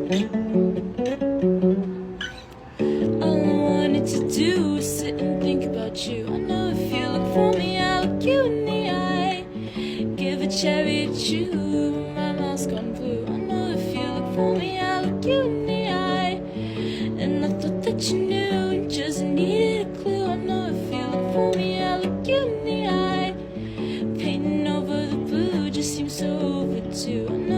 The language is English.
All I wanted to do was sit and think about you. I know if you look for me, I'll look you in the eye. Give a cherry to chew, but my mouth's gone blue. I know if you look for me, I'll look you in the eye. And I thought that you knew and just needed a clue. I know if you look for me, I'll look you in the eye. Painting over the blue just seems so overdue.